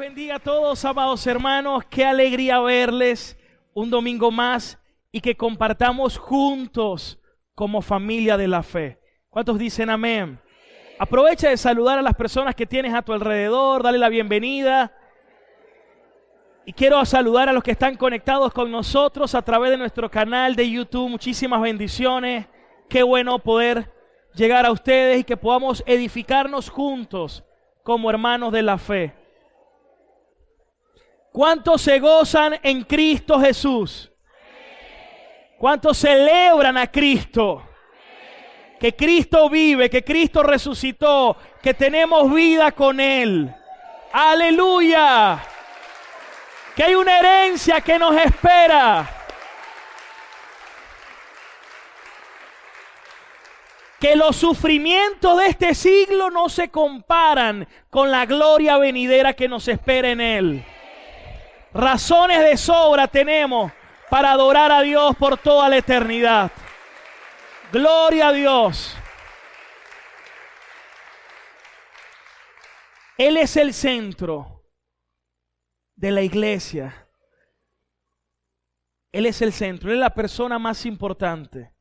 bendiga a todos, amados hermanos. Qué alegría verles un domingo más y que compartamos juntos como familia de la fe. ¿Cuántos dicen amén? Aprovecha de saludar a las personas que tienes a tu alrededor, dale la bienvenida. Y quiero saludar a los que están conectados con nosotros a través de nuestro canal de YouTube. Muchísimas bendiciones. Qué bueno poder llegar a ustedes y que podamos edificarnos juntos como hermanos de la fe. ¿Cuántos se gozan en Cristo Jesús? ¿Cuántos celebran a Cristo? Que Cristo vive, que Cristo resucitó, que tenemos vida con Él. ¡Aleluya! Que hay una herencia que nos espera. Que los sufrimientos de este siglo no se comparan con la gloria venidera que nos espera en Él. Razones de sobra tenemos para adorar a Dios por toda la eternidad. Gloria a Dios. Él es el centro de la iglesia. Él es el centro, Él es la persona más importante.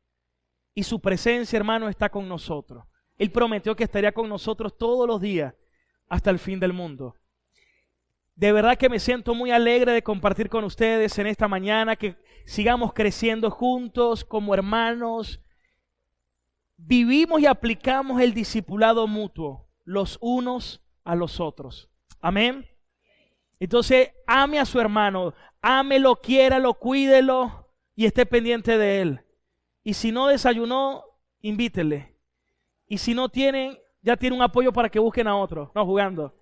Y su presencia, hermano, está con nosotros. Él prometió que estaría con nosotros todos los días hasta el fin del mundo. De verdad que me siento muy alegre de compartir con ustedes en esta mañana, que sigamos creciendo juntos como hermanos. Vivimos y aplicamos el discipulado mutuo, los unos a los otros. Amén. Entonces, ame a su hermano, ámelo, quiéralo, cuídelo y esté pendiente de él. Y si no desayunó, invítele. Y si no tienen, ya tiene un apoyo para que busquen a otro, no jugando.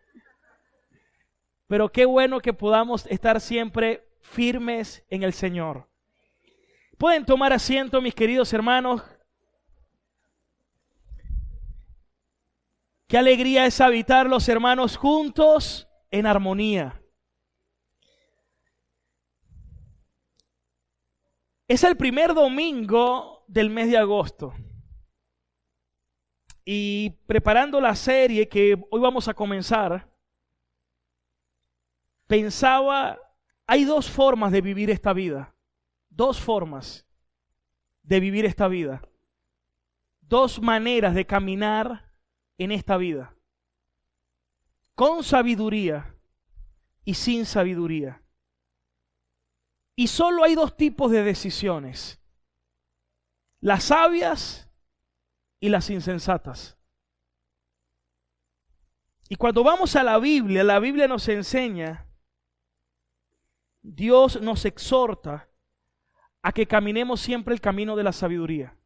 Pero qué bueno que podamos estar siempre firmes en el Señor. Pueden tomar asiento, mis queridos hermanos. Qué alegría es habitar los hermanos juntos en armonía. Es el primer domingo del mes de agosto. Y preparando la serie que hoy vamos a comenzar, pensaba, hay dos formas de vivir esta vida. Dos formas de vivir esta vida. Dos maneras de caminar en esta vida. Con sabiduría y sin sabiduría. Y solo hay dos tipos de decisiones. Las sabias y las insensatas. Y cuando vamos a la Biblia nos enseña, Dios nos exhorta a que caminemos siempre el camino de la sabiduría.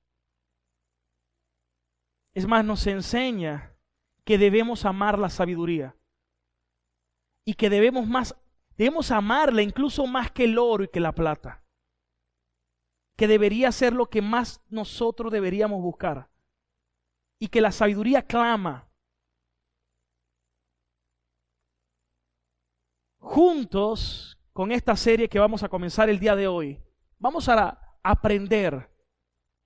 Es más, nos enseña que debemos amar la sabiduría y que debemos amarla incluso más que el oro y que la plata. Que debería ser lo que más nosotros deberíamos buscar. Y que la sabiduría clama. Juntos, con esta serie que vamos a comenzar el día de hoy, vamos a aprender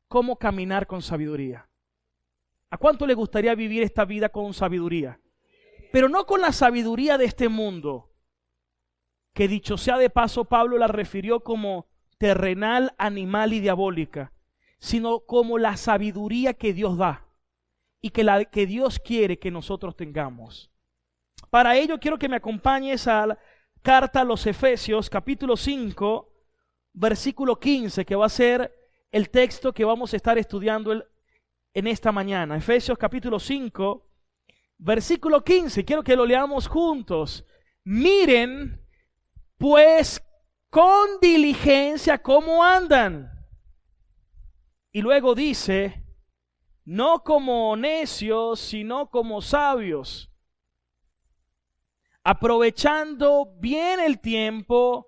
cómo caminar con sabiduría. ¿A cuánto le gustaría vivir esta vida con sabiduría? Pero no con la sabiduría de este mundo, que dicho sea de paso, Pablo la refirió como terrenal, animal y diabólica, sino como la sabiduría que Dios da y que Dios quiere que nosotros tengamos. Para ello quiero que me acompañes a la carta a los Efesios, capítulo 5, versículo 15, que va a ser el texto que vamos a estar estudiando en esta mañana. Efesios capítulo 5, versículo 15, quiero que lo leamos juntos. Miren pues con diligencia cómo andan. Y luego dice, no como necios, sino como sabios, aprovechando bien el tiempo,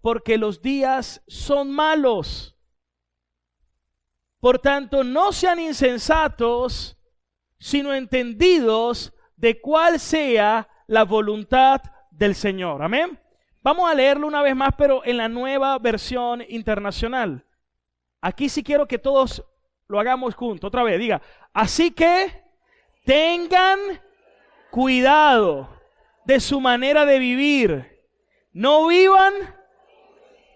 porque los días son malos. Por tanto, no sean insensatos, sino entendidos de cuál sea la voluntad del Señor. Amén. Vamos a leerlo una vez más, pero en la Nueva Versión Internacional. Aquí sí quiero que todos lo hagamos juntos. Otra vez, diga, así que tengan cuidado de su manera de vivir. No vivan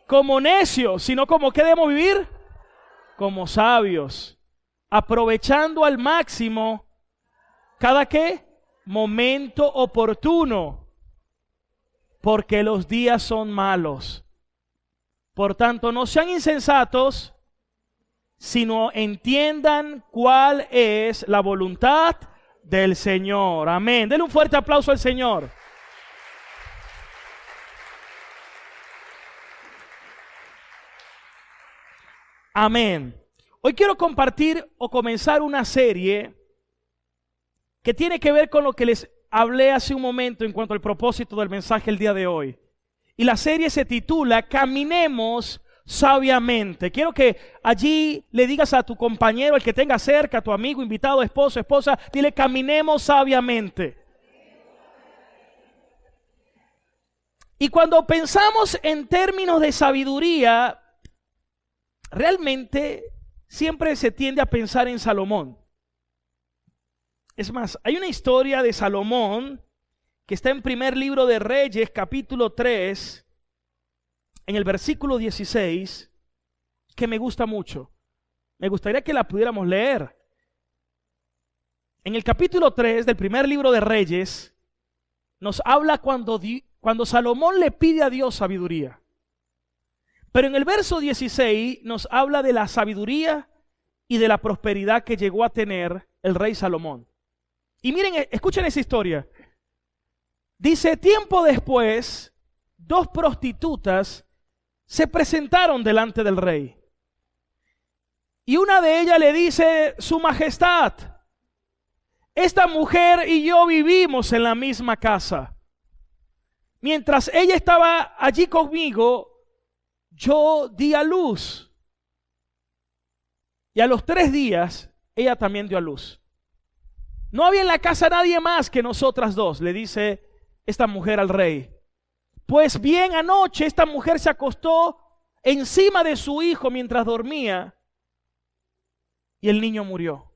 como necios, sino como ¿qué debemos vivir? Como sabios, aprovechando al máximo cada ¿qué? Momento oportuno, porque los días son malos. Por tanto, no sean insensatos, sino entiendan cuál es la voluntad del Señor. Amén. Denle un fuerte aplauso al Señor. Amén. Hoy quiero compartir o comenzar una serie que tiene que ver con lo que les hablé hace un momento en cuanto al propósito del mensaje el día de hoy. Y la serie se titula Caminemos sabiamente. Quiero que allí le digas a tu compañero, el que tenga cerca, a tu amigo, invitado, esposo, esposa, dile: caminemos sabiamente. Y cuando pensamos en términos de sabiduría, realmente siempre se tiende a pensar en Salomón. Es más, hay una historia de Salomón que está en primer libro de Reyes, capítulo 3, en el versículo 16, que me gusta mucho. Me gustaría que la pudiéramos leer. En el capítulo 3 del primer libro de Reyes, nos habla cuando Salomón le pide a Dios sabiduría. Pero en el verso 16 nos habla de la sabiduría y de la prosperidad que llegó a tener el rey Salomón. Y miren, escuchen esa historia. Dice: tiempo después, 2 prostitutas se presentaron delante del rey. Y una de ellas le dice: Su Majestad, esta mujer y yo vivimos en la misma casa. Mientras ella estaba allí conmigo, yo di a luz. Y a los 3 días, ella también dio a luz. No había en la casa nadie más que nosotras 2, le dice esta mujer al rey. Pues bien, anoche esta mujer se acostó encima de su hijo mientras dormía y el niño murió.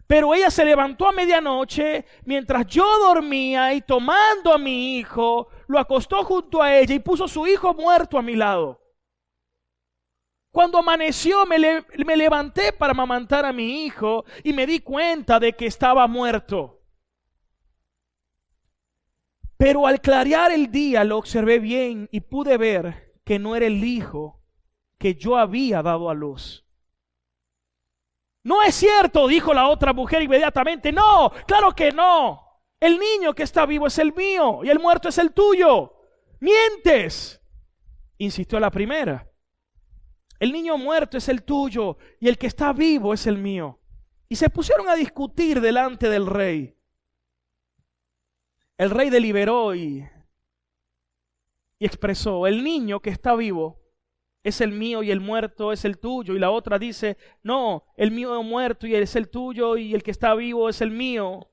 Pero ella se levantó a medianoche mientras yo dormía y tomando a mi hijo, lo acostó junto a ella y puso su hijo muerto a mi lado. Cuando amaneció me levanté para amamantar a mi hijo y me di cuenta de que estaba muerto. Pero al clarear el día lo observé bien y pude ver que no era el hijo que yo había dado a luz. No es cierto, dijo la otra mujer inmediatamente. No, claro que no. El niño que está vivo es el mío y el muerto es el tuyo. Mientes, insistió la primera. El niño muerto es el tuyo y el que está vivo es el mío. Y se pusieron a discutir delante del rey. El rey deliberó y expresó: el niño que está vivo es el mío y el muerto es el tuyo. Y la otra dice: no, el mío es muerto y es el tuyo y el que está vivo es el mío.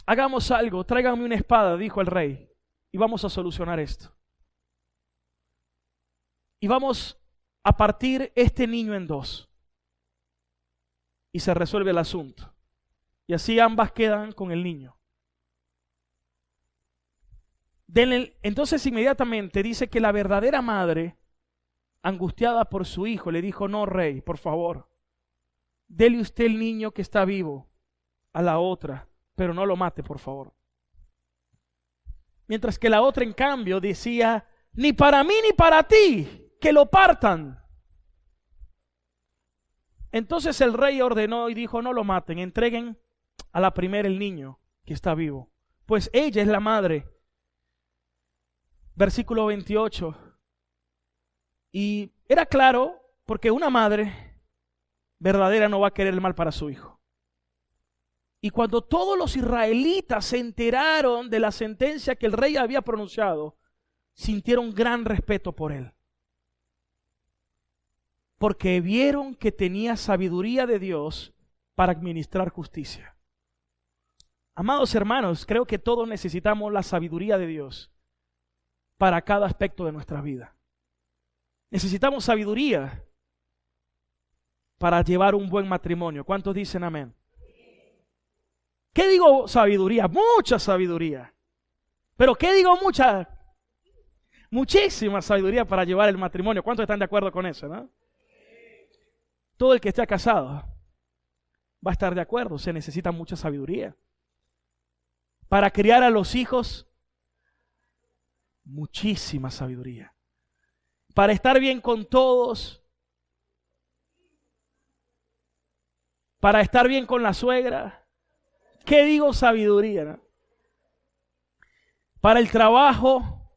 Hagamos algo, tráiganme una espada, dijo el rey, y vamos a solucionar esto. Y vamos a partir este niño en 2. Y se resuelve el asunto. Y así ambas quedan con el niño. Entonces inmediatamente dice que la verdadera madre, angustiada por su hijo, le dijo: no, rey, por favor, dele usted el niño que está vivo a la otra, pero no lo mate, por favor. Mientras que la otra, en cambio, decía: ni para mí ni para ti, que lo partan. Entonces el rey ordenó y dijo: no lo maten, entreguen a la primera el niño que está vivo, pues ella es la madre. Versículo 28. Y era claro, porque una madre verdadera no va a querer el mal para su hijo. Y cuando todos los israelitas se enteraron de la sentencia que el rey había pronunciado, sintieron gran respeto por él. Porque vieron que tenía sabiduría de Dios para administrar justicia. Amados hermanos, creo que todos necesitamos la sabiduría de Dios para cada aspecto de nuestra vida. Necesitamos sabiduría para llevar un buen matrimonio. ¿Cuántos dicen amén? ¿Qué digo sabiduría? Mucha sabiduría. ¿Pero qué digo mucha? Muchísima sabiduría para llevar el matrimonio. ¿Cuántos están de acuerdo con eso, no? Todo el que esté casado va a estar de acuerdo. Se necesita mucha sabiduría. Para criar a los hijos, muchísima sabiduría. Para estar bien con todos, para estar bien con la suegra. ¿Qué digo sabiduría, no? Para el trabajo,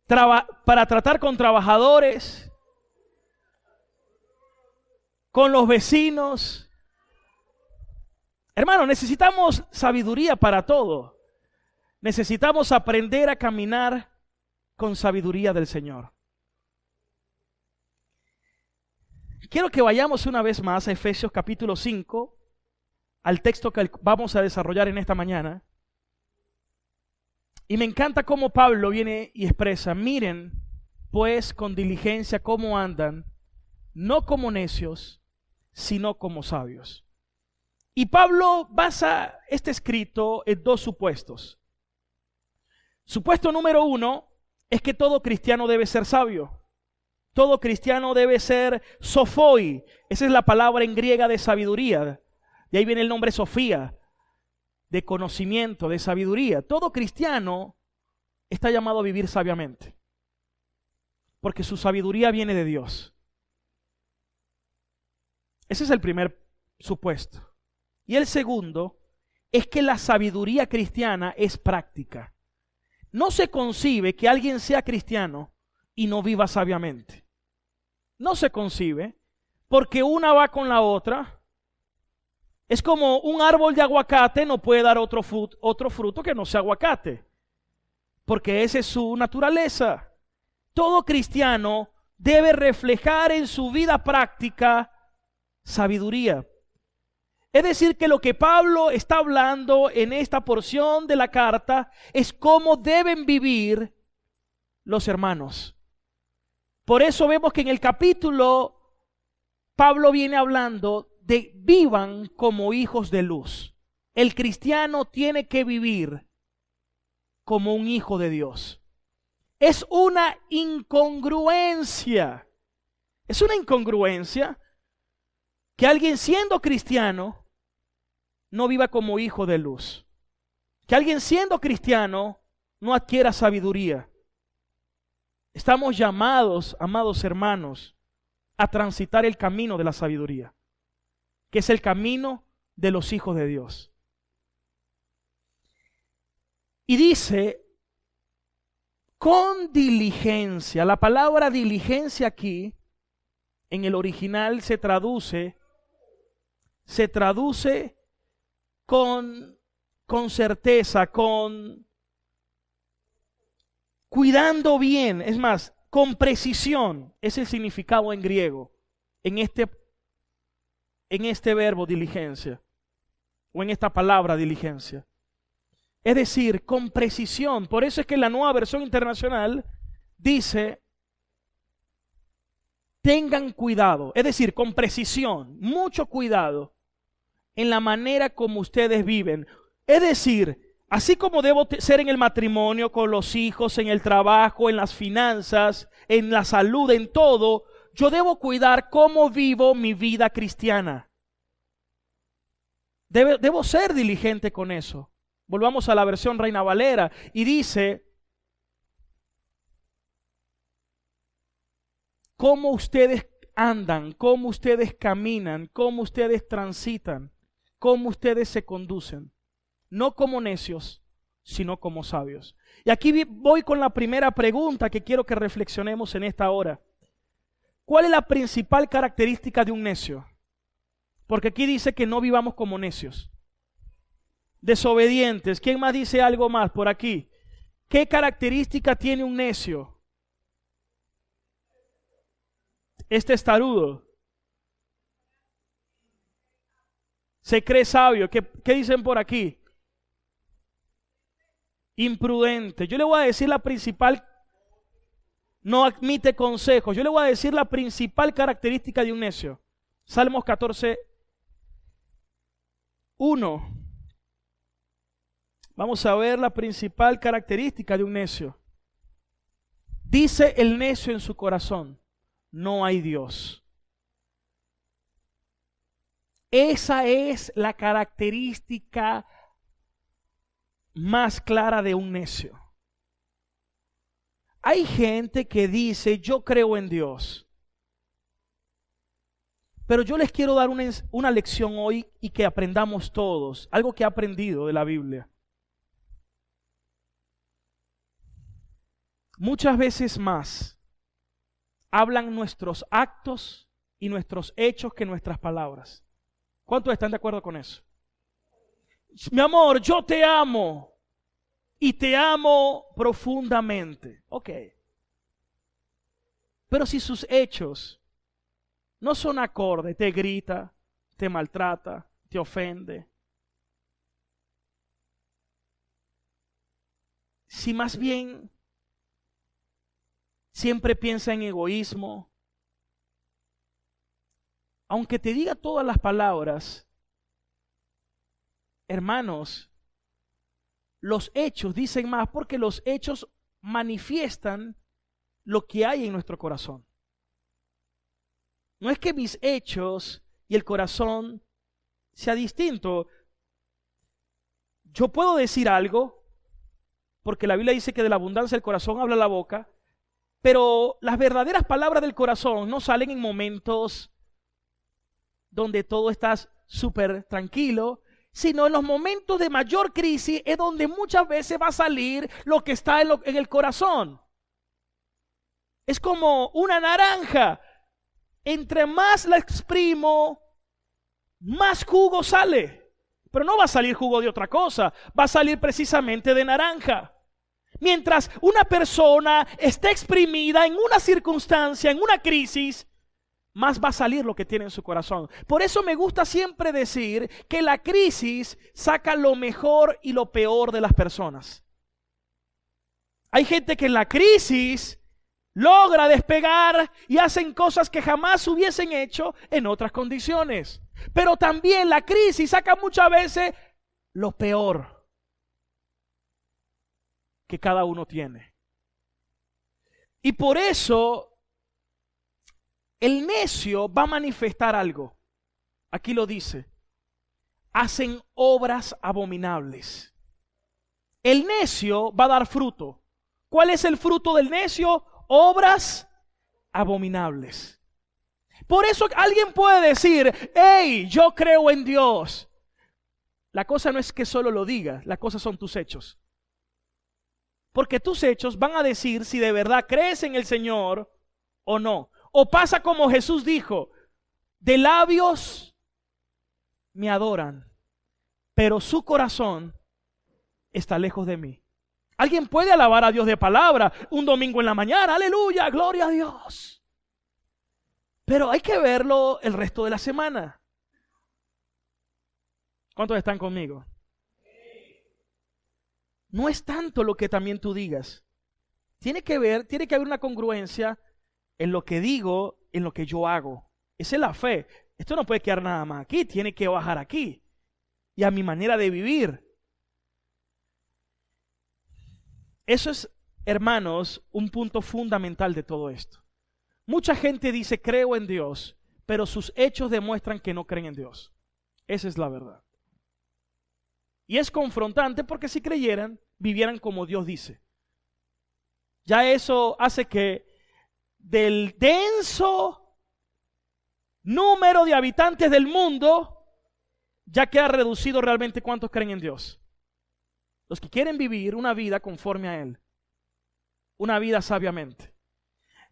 para tratar con trabajadores, con los vecinos. Hermano, necesitamos sabiduría para todo. Necesitamos aprender a caminar con sabiduría del Señor. Quiero que vayamos una vez más a Efesios capítulo 5, al texto que vamos a desarrollar en esta mañana. Y me encanta cómo Pablo viene y expresa: miren pues con diligencia cómo andan, no como necios, sino como sabios. Y Pablo basa este escrito en dos supuestos. Supuesto número uno es que todo cristiano debe ser sabio. Todo cristiano debe ser sofoi. Esa es la palabra en griega de sabiduría. De ahí viene el nombre Sofía, de conocimiento, de sabiduría. Todo cristiano está llamado a vivir sabiamente, porque su sabiduría viene de Dios. Ese es el primer supuesto. Y el segundo es que la sabiduría cristiana es práctica. No se concibe que alguien sea cristiano y no viva sabiamente. No se concibe, porque una va con la otra. Es como un árbol de aguacate no puede dar otro fruto que no sea aguacate, porque esa es su naturaleza. Todo cristiano debe reflejar en su vida práctica sabiduría. Es decir, que lo que Pablo está hablando en esta porción de la carta es cómo deben vivir los hermanos. Por eso vemos que en el capítulo Pablo viene hablando de vivan como hijos de luz. El cristiano tiene que vivir como un hijo de Dios. Es una incongruencia. Es una incongruencia que alguien siendo cristiano no viva como hijo de luz. Que alguien siendo cristiano no adquiera sabiduría. Estamos llamados, amados hermanos, a transitar el camino de la sabiduría, que es el camino de los hijos de Dios. Y dice, con diligencia. La palabra diligencia aquí, en el original se traduce con certeza, con cuidando bien, es más, con precisión. Es el significado en griego, en este verbo diligencia, o en esta palabra diligencia. Es decir, con precisión. Por eso es que la Nueva Versión Internacional dice, tengan cuidado, es decir, con precisión, mucho cuidado en la manera como ustedes viven. Es decir, así como debo ser en el matrimonio, con los hijos, en el trabajo, en las finanzas, en la salud, en todo, yo debo cuidar cómo vivo mi vida cristiana. Debo ser diligente con eso. Volvamos a la versión Reina Valera y dice, cómo ustedes andan, cómo ustedes caminan, cómo ustedes transitan, cómo ustedes se conducen. No como necios, sino como sabios. Y aquí voy con la primera pregunta que quiero que reflexionemos en esta hora. ¿Cuál es la principal característica de un necio? Porque aquí dice que no vivamos como necios. Desobedientes. ¿Quién más dice algo más por aquí? ¿Qué característica tiene un necio? Es testarudo. Se cree sabio. ¿Qué dicen por aquí? Imprudente. Yo le voy a decir la principal. No admite consejos. Yo le voy a decir la principal característica de un necio. Salmos 14, 1. Vamos a ver la principal característica de un necio. Dice el necio en su corazón: no hay Dios. Esa es la característica más clara de un necio. Hay gente que dice: yo creo en Dios. Pero yo les quiero dar una lección hoy y que aprendamos todos, algo que he aprendido de la Biblia. Muchas veces más hablan nuestros actos y nuestros hechos que nuestras palabras. ¿Cuántos están de acuerdo con eso? Mi amor, yo te amo y te amo profundamente. Ok. Pero si sus hechos no son acordes, te grita, te maltrata, te ofende. Si más bien siempre piensa en egoísmo, aunque te diga todas las palabras, hermanos, los hechos dicen más, porque los hechos manifiestan lo que hay en nuestro corazón. No es que mis hechos y el corazón sea distinto. Yo puedo decir algo, porque la Biblia dice que de la abundancia del corazón habla la boca, pero las verdaderas palabras del corazón no salen en momentos donde todo está súper tranquilo, sino en los momentos de mayor crisis es donde muchas veces va a salir lo que está en el corazón. Es como una naranja. Entre más la exprimo, más jugo sale. Pero no va a salir jugo de otra cosa, va a salir precisamente de naranja. Mientras una persona esté exprimida en una circunstancia, en una crisis, más va a salir lo que tiene en su corazón. Por eso me gusta siempre decir que la crisis saca lo mejor y lo peor de las personas. Hay gente que en la crisis logra despegar y hacen cosas que jamás hubiesen hecho en otras condiciones. Pero también la crisis saca muchas veces lo peor que cada uno tiene. Y por eso el necio va a manifestar algo. Aquí lo dice: hacen obras abominables. El necio va a dar fruto. ¿Cuál es el fruto del necio? Obras abominables. Por eso alguien puede decir: hey, yo creo en Dios. La cosa no es que solo lo digas, la cosa son tus hechos. Porque tus hechos van a decir si de verdad crees en el Señor o no. O pasa como Jesús dijo: de labios me adoran, pero su corazón está lejos de mí. Alguien puede alabar a Dios de palabra un domingo en la mañana, aleluya, gloria a Dios. Pero hay que verlo el resto de la semana. ¿Cuántos están conmigo? No es tanto lo que también tú digas. Tiene que haber una congruencia en lo que digo, en lo que yo hago. Esa es la fe. Esto no puede quedar nada más aquí, tiene que bajar aquí. Y a mi manera de vivir. Eso es, hermanos, un punto fundamental de todo esto. Mucha gente dice: creo en Dios, pero sus hechos demuestran que no creen en Dios. Esa es la verdad. Y es confrontante, porque si creyeran, vivieran como Dios dice. Ya eso hace que del denso número de habitantes del mundo, ya queda reducido realmente cuántos creen en Dios. Los que quieren vivir una vida conforme a Él, una vida sabiamente.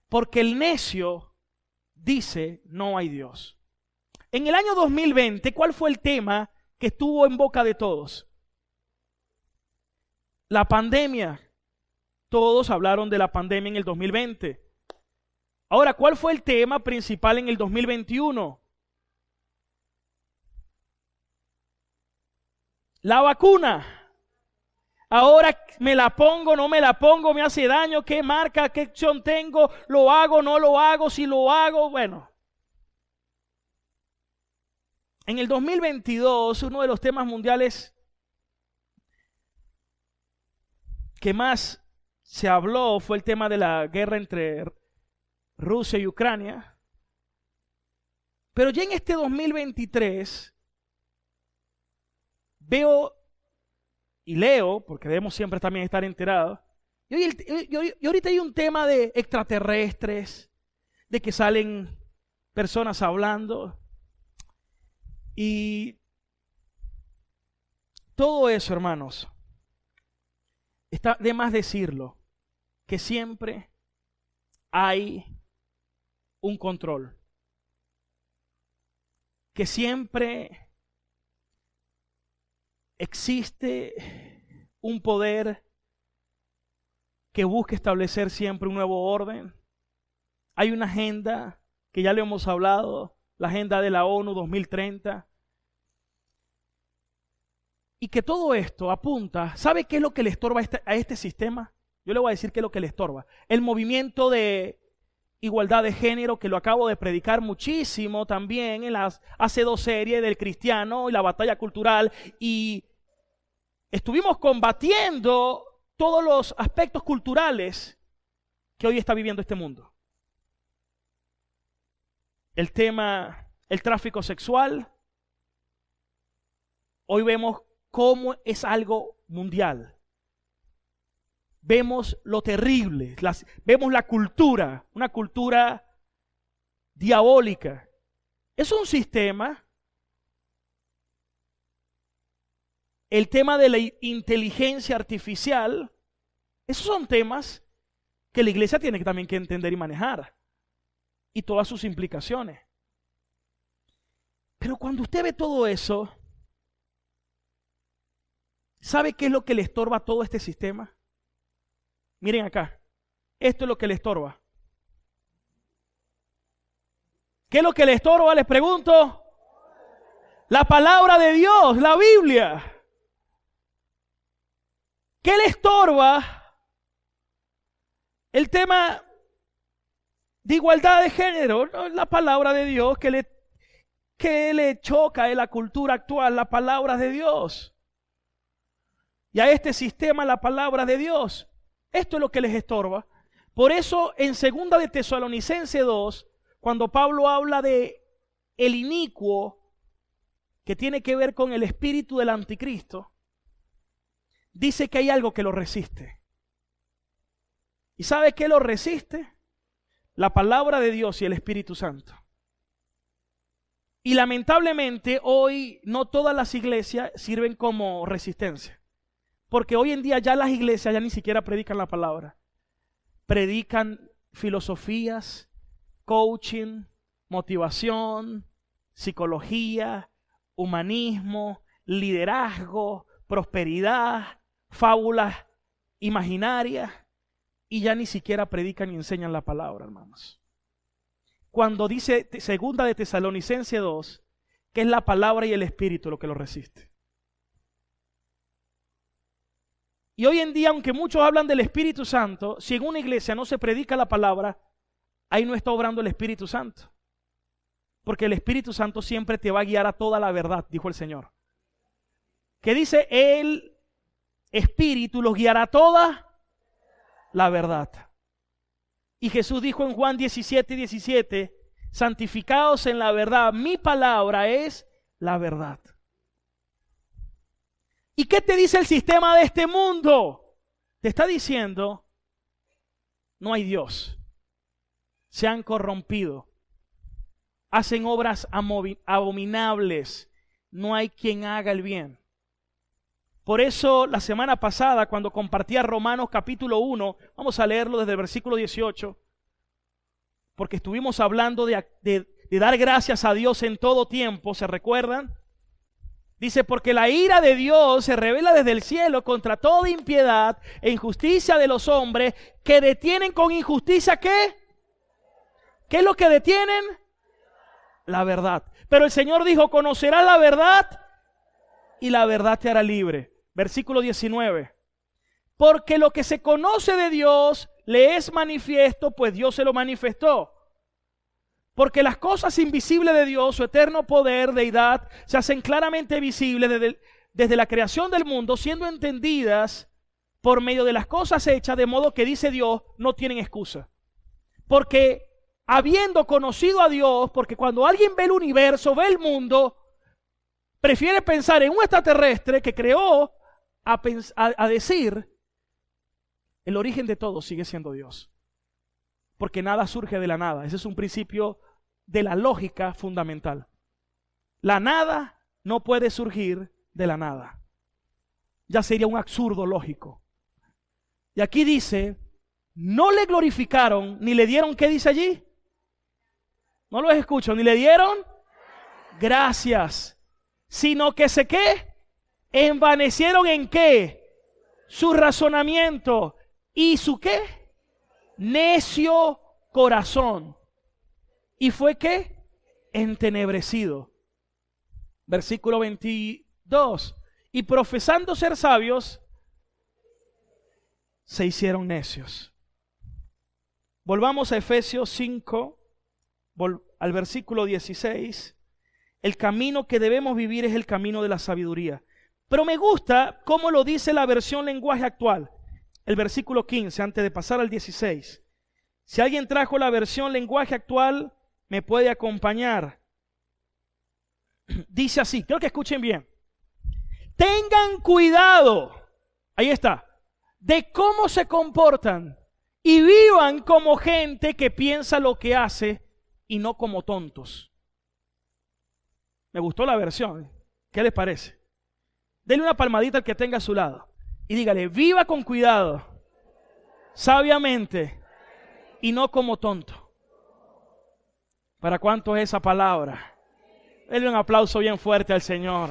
Porque el necio dice: no hay Dios. En el año 2020, ¿cuál fue el tema que estuvo en boca de todos? La pandemia. Todos hablaron de la pandemia en el 2020. Ahora, ¿cuál fue el tema principal en el 2021? La vacuna. Ahora me la pongo, no me la pongo, me hace daño, qué marca, qué opción tengo, lo hago, no lo hago, si lo hago, bueno. En el 2022, uno de los temas mundiales que más se habló fue el tema de la guerra entre Rusia y Ucrania. Pero ya en este 2023 veo y leo, porque debemos siempre también estar enterados, y ahorita hay un tema de extraterrestres, de que salen personas hablando, y todo eso, hermanos, está de más decirlo, que siempre hay un control, que siempre existe un poder que busca establecer siempre un nuevo orden. Hay una agenda que ya le hemos hablado, la agenda de la ONU 2030. Y que todo esto apunta, ¿sabe qué es lo que le estorba a este sistema? Yo le voy a decir qué es lo que le estorba. El movimiento de igualdad de género, que lo acabo de predicar muchísimo también en las hace 2 series del cristiano y la batalla cultural, y estuvimos combatiendo todos los aspectos culturales que hoy está viviendo este mundo. El tema, el tráfico sexual, hoy vemos cómo es algo mundial. Vemos lo terrible, vemos la cultura, una cultura diabólica. Es un sistema. El tema de la inteligencia artificial, esos son temas que la iglesia tiene también que entender y manejar, y todas sus implicaciones. Pero cuando usted ve todo eso, ¿sabe qué es lo que le estorba a todo este sistema? Miren acá, esto es lo que le estorba. ¿Qué es lo que le estorba? Les pregunto. La palabra de Dios, la Biblia. ¿Qué le estorba? El tema de igualdad de género, ¿no? La palabra de Dios. ¿Qué le choca en la cultura actual? La palabra de Dios. Y a este sistema la palabra de Dios. Esto es lo que les estorba. Por eso en 2 de Tesalonicenses 2, cuando Pablo habla de el inicuo, que tiene que ver con el espíritu del anticristo, dice que hay algo que lo resiste. ¿Y sabe qué lo resiste? La palabra de Dios y el Espíritu Santo. Y lamentablemente hoy no todas las iglesias sirven como resistencia. Porque hoy en día ya las iglesias ya ni siquiera predican la palabra. Predican filosofías, coaching, motivación, psicología, humanismo, liderazgo, prosperidad, fábulas imaginarias, y ya ni siquiera predican ni enseñan la palabra, hermanos. Cuando dice 2 de Tesalonicenses 2, que es la palabra y el Espíritu lo que lo resiste. Y hoy en día, aunque muchos hablan del Espíritu Santo, si en una iglesia no se predica la palabra, ahí no está obrando el Espíritu Santo. Porque el Espíritu Santo siempre te va a guiar a toda la verdad, dijo el Señor. Que dice, el Espíritu los guiará a toda la verdad. Y Jesús dijo en Juan 17:17, santificaos en la verdad, mi palabra es la verdad. ¿Y qué te dice el sistema de este mundo? Te está diciendo, no hay Dios. Se han corrompido. Hacen obras abominables. No hay quien haga el bien. Por eso la semana pasada, cuando compartía Romanos capítulo 1, vamos a leerlo desde el versículo 18, porque estuvimos hablando de dar gracias a Dios en todo tiempo, ¿se recuerdan? Dice, porque la ira de Dios se revela desde el cielo contra toda impiedad e injusticia de los hombres que detienen con injusticia, ¿qué? ¿Qué es lo que detienen? La verdad. Pero el Señor dijo, conocerás la verdad y la verdad te hará libre. Versículo 19. Porque lo que se conoce de Dios le es manifiesto, pues Dios se lo manifestó. Porque las cosas invisibles de Dios, su eterno poder, deidad, se hacen claramente visibles desde la creación del mundo, siendo entendidas por medio de las cosas hechas, de modo que, dice Dios, no tienen excusa. Porque habiendo conocido a Dios, porque cuando alguien ve el universo, ve el mundo, prefiere pensar en un extraterrestre que creó a decir, el origen de todo sigue siendo Dios. Porque nada surge de la nada. Ese es un principio de la lógica fundamental. La nada no puede surgir de la nada. Ya sería un absurdo lógico. Y aquí dice, no le glorificaron, ni le dieron, ¿qué dice allí? No los escucho, ni le dieron gracias, sino que se ¿qué? Envanecieron en ¿qué? Su razonamiento y su ¿qué? Necio corazón. ¿Y fue qué? Entenebrecido. Versículo 22. Y profesando ser sabios, se hicieron necios. Volvamos a Efesios 5, al versículo 16. El camino que debemos vivir es el camino de la sabiduría. Pero me gusta cómo lo dice la versión lenguaje actual. El versículo 15, antes de pasar al 16. Si alguien trajo la versión lenguaje actual, me puede acompañar. Dice así, quiero que escuchen bien. Tengan cuidado, ahí está, de cómo se comportan y vivan como gente que piensa lo que hace y no como tontos. Me gustó la versión, ¿qué les parece? Denle una palmadita al que tenga a su lado y dígale, viva con cuidado, sabiamente y no como tonto. ¿Para cuánto es esa palabra? Denle un aplauso bien fuerte al Señor.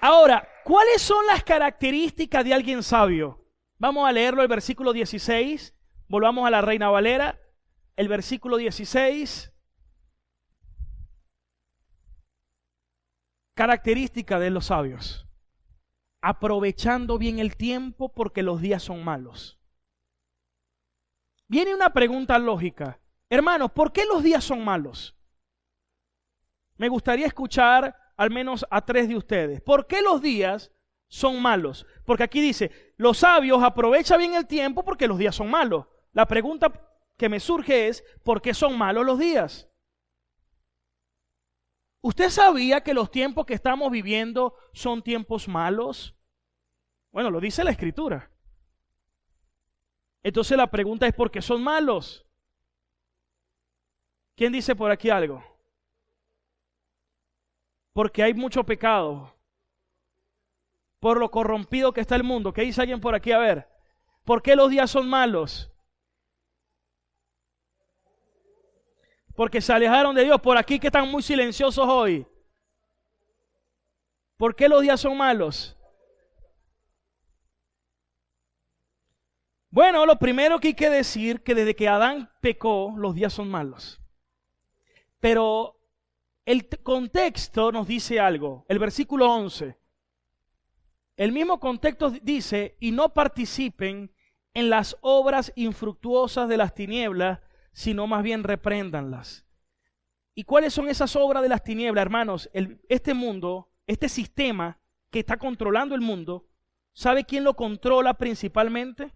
Ahora, ¿cuáles son las características de alguien sabio? Vamos a leerlo el versículo 16. Volvamos a la Reina Valera. El versículo 16. Característica de los sabios. Aprovechando bien el tiempo porque los días son malos. Viene una pregunta lógica. Hermanos, ¿por qué los días son malos? Me gustaría escuchar al menos a 3 de ustedes. ¿Por qué los días son malos? Porque aquí dice, los sabios aprovechan bien el tiempo porque los días son malos. La pregunta que me surge es, ¿por qué son malos los días? ¿Usted sabía que los tiempos que estamos viviendo son tiempos malos? Bueno, lo dice la Escritura. Entonces la pregunta es, ¿por qué son malos? ¿Quién dice por aquí algo? Porque hay mucho pecado. Por lo corrompido que está el mundo. ¿Qué dice alguien por aquí? A ver. ¿Por qué los días son malos? Porque se alejaron de Dios. Por aquí que están muy silenciosos hoy. ¿Por qué los días son malos? Bueno, lo primero que hay que decir que desde que Adán pecó, los días son malos. Pero el contexto nos dice algo. El versículo 11. El mismo contexto dice, y no participen en las obras infructuosas de las tinieblas, sino más bien repréndanlas. ¿Y cuáles son esas obras de las tinieblas, hermanos? Este mundo, este sistema que está controlando el mundo, ¿sabe quién lo controla principalmente?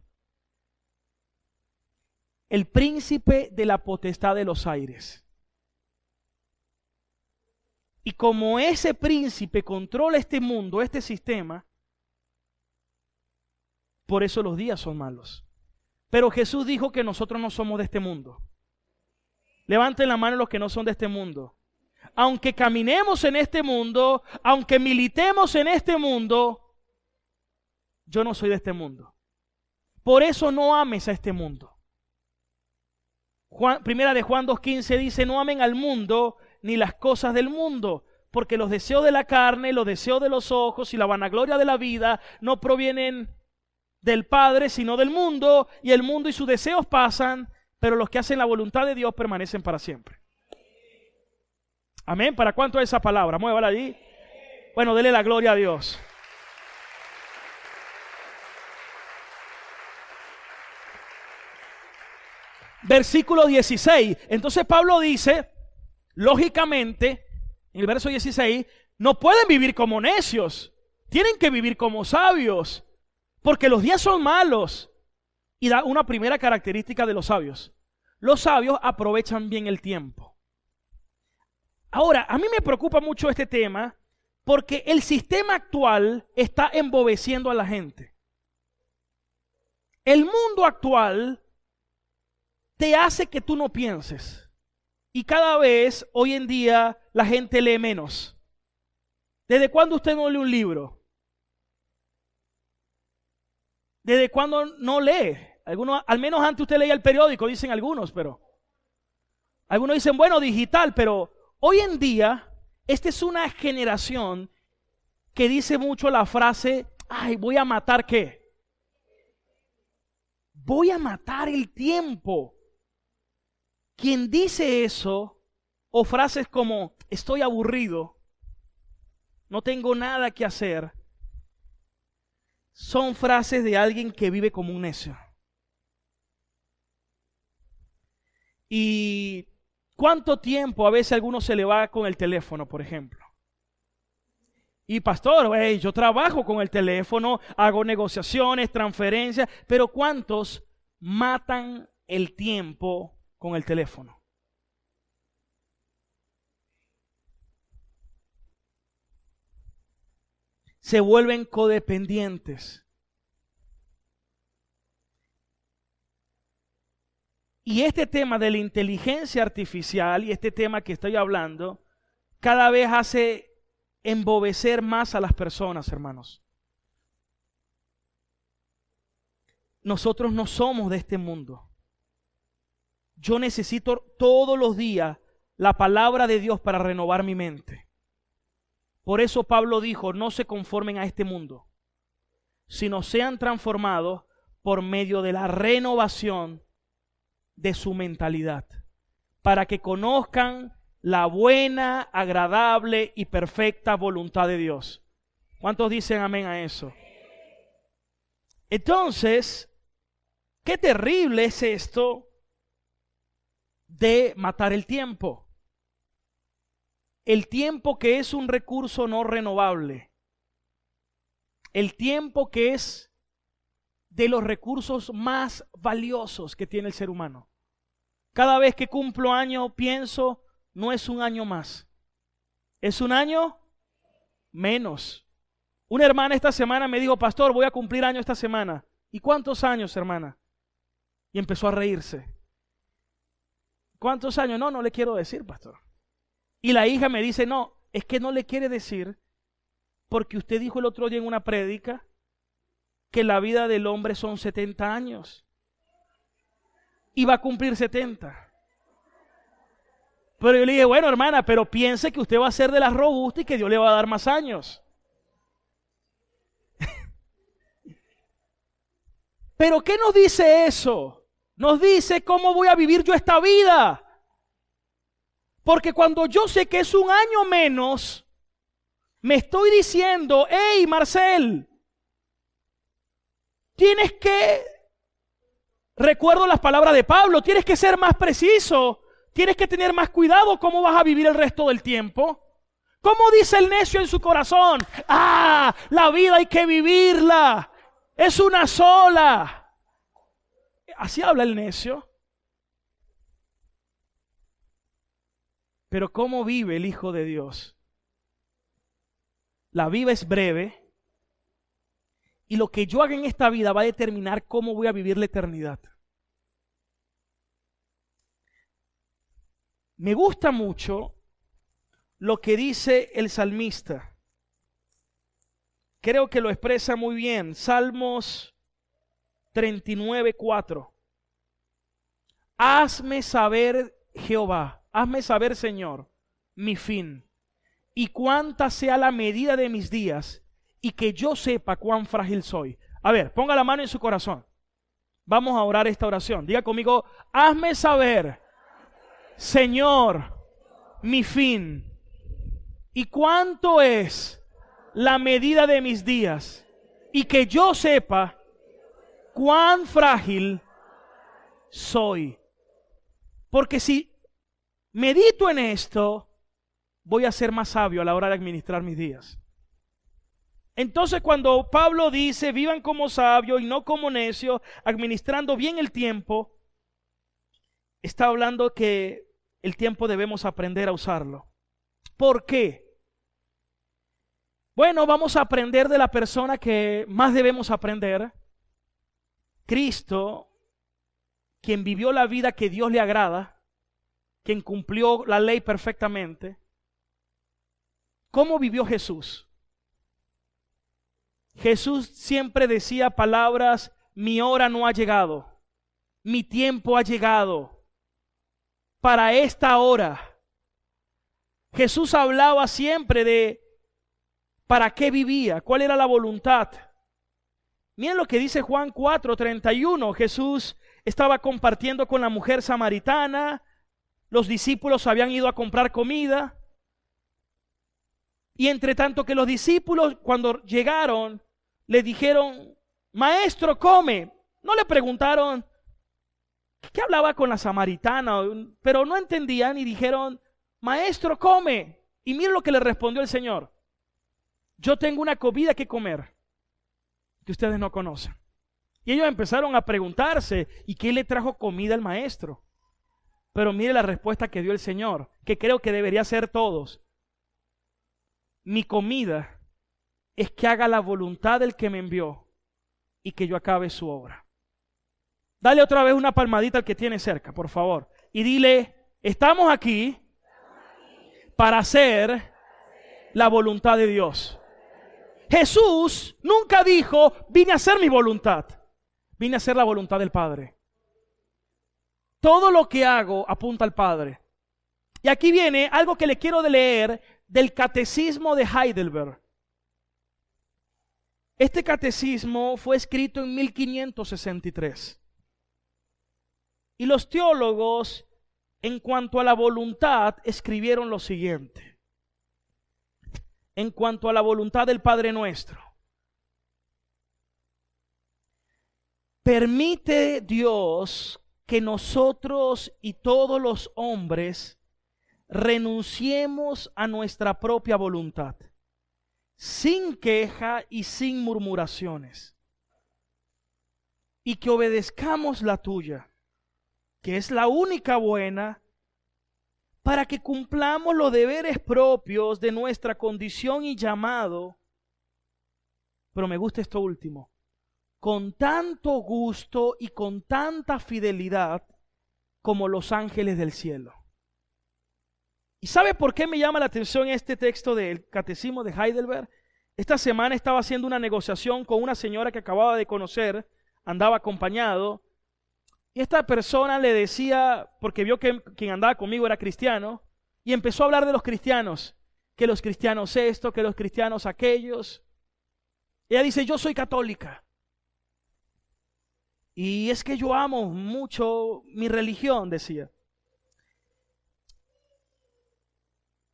El príncipe de la potestad de los aires. Y como ese príncipe controla este mundo, este sistema, por eso los días son malos. Pero Jesús dijo que nosotros no somos de este mundo. Levanten la mano los que no son de este mundo. Aunque caminemos en este mundo, aunque militemos en este mundo, yo no soy de este mundo. Por eso no ames a este mundo. Primera de Juan 2:15 dice, no amen al mundo ni las cosas del mundo, porque los deseos de la carne, los deseos de los ojos y la vanagloria de la vida no provienen del Padre, sino del mundo, y el mundo y sus deseos pasan, pero los que hacen la voluntad de Dios permanecen para siempre. Amén. ¿Para cuánto es esa palabra? Muévala allí. Bueno, dele la gloria a Dios. Versículo 16. Entonces Pablo dice, lógicamente, en el verso 16, no pueden vivir como necios, tienen que vivir como sabios, porque los días son malos. Y da una primera característica de los sabios. Los sabios aprovechan bien el tiempo. Ahora, a mí me preocupa mucho este tema porque el sistema actual está embobeciendo a la gente. El mundo actual te hace que tú no pienses. Y cada vez, hoy en día, la gente lee menos. ¿Desde cuándo usted no lee un libro? ¿Desde cuándo no lee? Algunos, al menos antes usted leía el periódico, dicen algunos, pero algunos dicen, bueno, digital, pero hoy en día, esta es una generación que dice mucho la frase, ay, voy a matar ¿qué? Voy a matar el tiempo. Quien dice eso, o frases como, estoy aburrido, no tengo nada que hacer, son frases de alguien que vive como un necio. ¿Y cuánto tiempo a veces a alguno se le va con el teléfono, por ejemplo? Y pastor, yo trabajo con el teléfono, hago negociaciones, transferencias, pero ¿cuántos matan el tiempo con el teléfono? Se vuelven codependientes. Y este tema de la inteligencia artificial y este tema que estoy hablando, cada vez hace embobecer más a las personas, hermanos. Nosotros no somos de este mundo. Yo necesito todos los días la palabra de Dios para renovar mi mente. Por eso Pablo dijo, no se conformen a este mundo, sino sean transformados por medio de la renovación de su mentalidad, para que conozcan la buena, agradable y perfecta voluntad de Dios. ¿Cuántos dicen amén a eso? Entonces, qué terrible es esto de matar el tiempo. El tiempo que es un recurso no renovable. El tiempo que es de los recursos más valiosos que tiene el ser humano. Cada vez que cumplo año pienso, no es un año más, es un año menos. Una hermana esta semana me dijo, pastor, voy a cumplir año esta semana. ¿Y cuántos años, hermana? Y empezó a reírse. ¿Cuántos años? No le quiero decir, pastor. Y la hija me dice, no, es que no le quiere decir porque usted dijo el otro día en una prédica que la vida del hombre son 70 años. Y va a cumplir 70. Pero yo le dije, bueno, hermana, pero piense que usted va a ser de las robustas y que Dios le va a dar más años. ¿Pero qué nos dice eso? Nos dice cómo voy a vivir yo esta vida. Porque cuando yo sé que es un año menos, me estoy diciendo, hey, Marcel, tienes que, recuerdo las palabras de Pablo, tienes que ser más preciso, tienes que tener más cuidado cómo vas a vivir el resto del tiempo. ¿Cómo dice el necio en su corazón? La vida hay que vivirla, es una sola. Así habla el necio. Pero ¿cómo vive el Hijo de Dios? La vida es breve y lo que yo haga en esta vida va a determinar cómo voy a vivir la eternidad. Me gusta mucho lo que dice el salmista. Creo que lo expresa muy bien. Salmos 39:4. Hazme saber, Jehová, hazme saber, Señor, mi fin, y cuánta sea la medida de mis días, y que yo sepa cuán frágil soy. A ver, ponga la mano en su corazón. Vamos a orar esta oración. Diga conmigo, hazme saber, Señor, mi fin, y cuánto es la medida de mis días, y que yo sepa cuán frágil soy. Porque si medito en esto, voy a ser más sabio a la hora de administrar mis días. Entonces cuando Pablo dice, vivan como sabios y no como necios, administrando bien el tiempo, está hablando que el tiempo debemos aprender a usarlo. ¿Por qué? Bueno, vamos a aprender de la persona que más debemos aprender, Cristo, quien vivió la vida que Dios le agrada, quien cumplió la ley perfectamente. ¿Cómo vivió Jesús? Jesús siempre decía palabras, mi hora no ha llegado, mi tiempo ha llegado para esta hora. Jesús hablaba siempre de para qué vivía, cuál era la voluntad. Miren lo que dice Juan 4:31. Jesús estaba compartiendo con la mujer samaritana, los discípulos habían ido a comprar comida. Y entre tanto que los discípulos cuando llegaron le dijeron, maestro, come. No le preguntaron qué hablaba con la samaritana, pero no entendían y dijeron, maestro, come. Y miren lo que le respondió el Señor. Yo tengo una comida que comer que ustedes no conocen. Y ellos empezaron a preguntarse, ¿y qué le trajo comida al maestro? Pero mire la respuesta que dio el Señor, que creo que debería ser todos. Mi comida es que haga la voluntad del que me envió y que yo acabe su obra. Dale otra vez una palmadita al que tiene cerca, por favor. Y dile, estamos aquí para hacer la voluntad de Dios. Jesús nunca dijo, vine a hacer mi voluntad. Vine a hacer la voluntad del Padre. Todo lo que hago apunta al Padre. Y aquí viene algo que le quiero leer del Catecismo de Heidelberg. Este catecismo fue escrito en 1563. Y los teólogos, en cuanto a la voluntad, escribieron lo siguiente. En cuanto a la voluntad del Padre nuestro. Permite Dios que nosotros y todos los hombres renunciemos a nuestra propia voluntad, sin queja y sin murmuraciones, y que obedezcamos la tuya, que es la única buena, para que cumplamos los deberes propios de nuestra condición y llamado, pero me gusta esto último, con tanto gusto y con tanta fidelidad como los ángeles del cielo. ¿Y sabe por qué me llama la atención este texto del Catecismo de Heidelberg? Esta semana estaba haciendo una negociación con una señora que acababa de conocer, andaba acompañado, y esta persona le decía, porque vio que quien andaba conmigo era cristiano, y empezó a hablar de los cristianos, que los cristianos esto, que los cristianos aquellos. Ella dice, yo soy católica, y es que yo amo mucho mi religión, decía.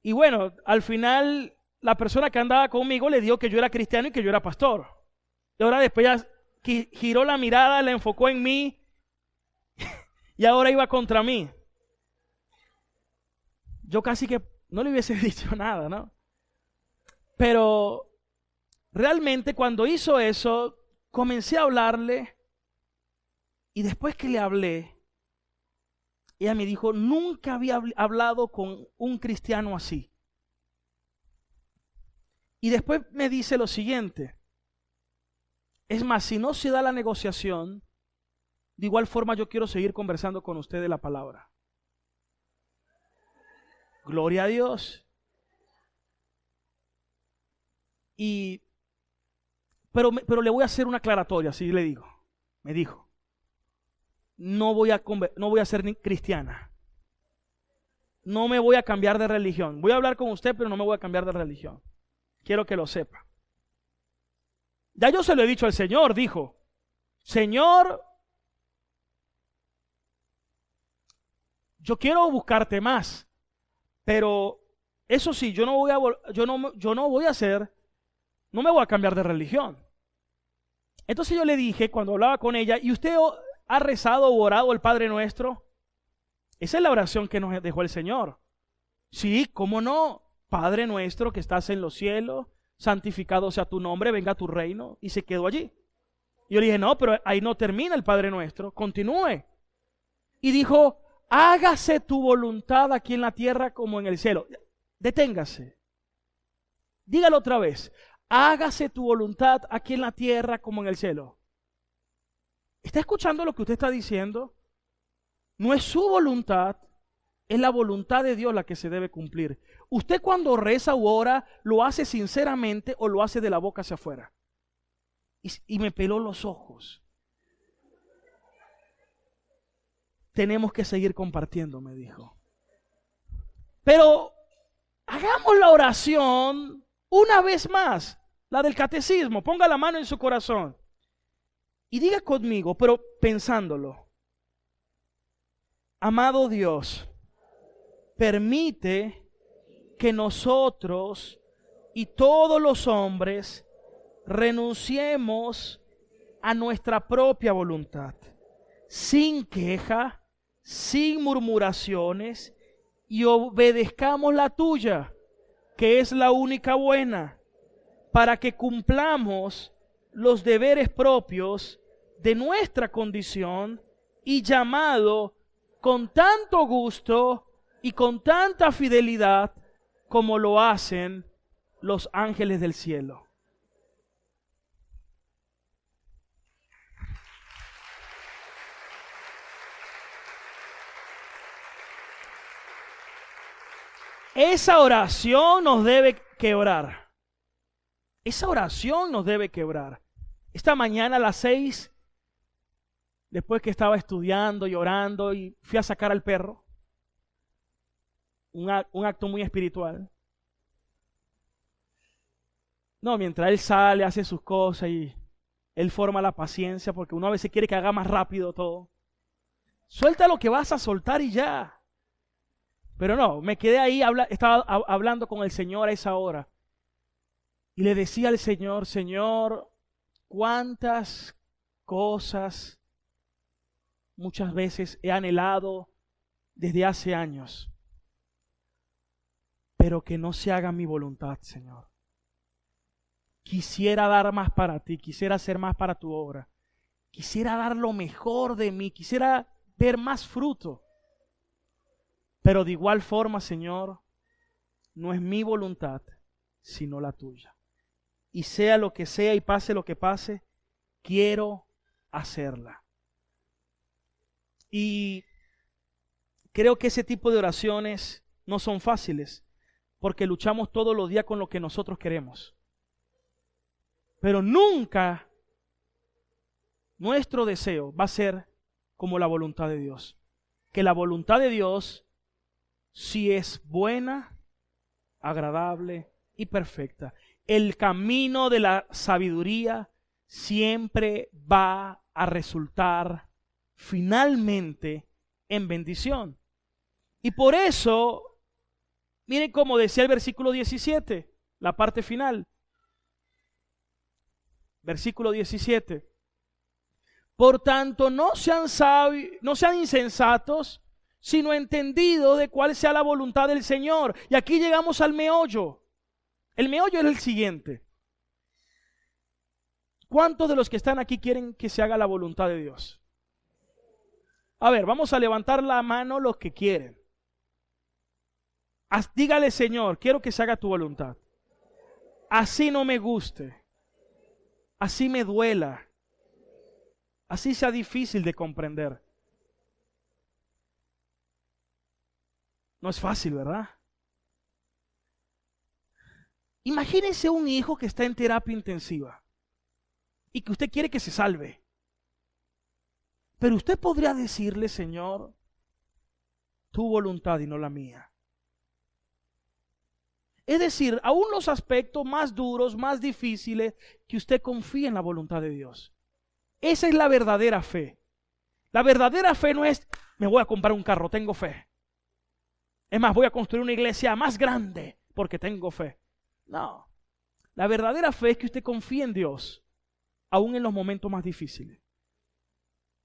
Y bueno, al final la persona que andaba conmigo le dijo que yo era cristiano y que yo era pastor. Y ahora después ya giró la mirada, la enfocó en mí y ahora iba contra mí. Yo casi que no le hubiese dicho nada, ¿no? Pero realmente cuando hizo eso, comencé a hablarle y después que le hablé, ella me dijo, nunca había hablado con un cristiano así. Y después me dice lo siguiente, es más, si no se da la negociación, de igual forma yo quiero seguir conversando con usted de la palabra. Gloria a Dios. Pero le voy a hacer una aclaratoria, así le digo. Me dijo. No voy a ser ni cristiana. No me voy a cambiar de religión. Voy a hablar con usted, pero no me voy a cambiar de religión. Quiero que lo sepa. Ya yo se lo he dicho al Señor, dijo. Señor, yo quiero buscarte más, pero eso sí, yo no voy a cambiar de religión. Entonces yo le dije cuando hablaba con ella, ¿y usted ha rezado o orado el Padre Nuestro? Esa es la oración que nos dejó el Señor. Sí, cómo no. Padre nuestro que estás en los cielos, santificado sea tu nombre, venga tu reino. Y se quedó allí. Y yo le dije, no, pero ahí no termina el Padre nuestro, continúe. Y dijo, hágase tu voluntad aquí en la tierra como en el cielo. Deténgase. Dígalo otra vez. Hágase tu voluntad aquí en la tierra como en el cielo. ¿Está escuchando lo que usted está diciendo? No es su voluntad, es la voluntad de Dios la que se debe cumplir. Usted cuando reza o ora, ¿lo hace sinceramente o lo hace de la boca hacia afuera? Y me peló los ojos. Tenemos que seguir compartiendo, me dijo. Pero hagamos la oración una vez más, la del catecismo. Ponga la mano en su corazón y diga conmigo, pero pensándolo. Amado Dios, permite que nosotros y todos los hombres renunciemos a nuestra propia voluntad, sin queja, sin murmuraciones, y obedezcamos la tuya, que es la única buena, para que cumplamos los deberes propios de nuestra condición y llamado con tanto gusto y con tanta fidelidad como lo hacen los ángeles del cielo. Esa oración nos debe quebrar. Esa oración nos debe quebrar. Esta mañana a las 6, después que estaba estudiando y orando, y fui a sacar al perro, un acto muy espiritual. No, mientras él sale, hace sus cosas y él forma la paciencia, porque uno a veces quiere que haga más rápido todo. Suelta lo que vas a soltar y ya. Pero no, me quedé ahí, estaba hablando con el Señor a esa hora. Y le decía al Señor, Señor, cuántas cosas muchas veces he anhelado desde hace años, pero que no se haga mi voluntad, Señor. Quisiera dar más para ti, quisiera hacer más para tu obra, quisiera dar lo mejor de mí, quisiera ver más fruto. Pero de igual forma, Señor, no es mi voluntad, sino la tuya. Y sea lo que sea y pase lo que pase, quiero hacerla. Y creo que ese tipo de oraciones no son fáciles, porque luchamos todos los días con lo que nosotros queremos. Pero nunca nuestro deseo va a ser como la voluntad de Dios. Que la voluntad de Dios sí es buena, agradable y perfecta. El camino de la sabiduría siempre va a resultar finalmente en bendición. Y por eso, miren cómo decía el versículo 17, la parte final. Versículo 17. Por tanto, no sean insensatos, sino entendidos de cuál sea la voluntad del Señor. Y aquí llegamos al meollo. El meollo es el siguiente. ¿Cuántos de los que están aquí quieren que se haga la voluntad de Dios? A ver, vamos a levantar la mano los que quieren. Dígale, Señor, quiero que se haga tu voluntad. Así no me guste. Así me duela. Así sea difícil de comprender. No es fácil, ¿verdad? Imagínese un hijo que está en terapia intensiva y que usted quiere que se salve. Pero usted podría decirle, Señor, tu voluntad y no la mía. Es decir, aún los aspectos más duros, más difíciles, que usted confíe en la voluntad de Dios. Esa es la verdadera fe. La verdadera fe no es, me voy a comprar un carro, tengo fe. Es más, voy a construir una iglesia más grande porque tengo fe. No. La verdadera fe es que usted confíe en Dios, aún en los momentos más difíciles.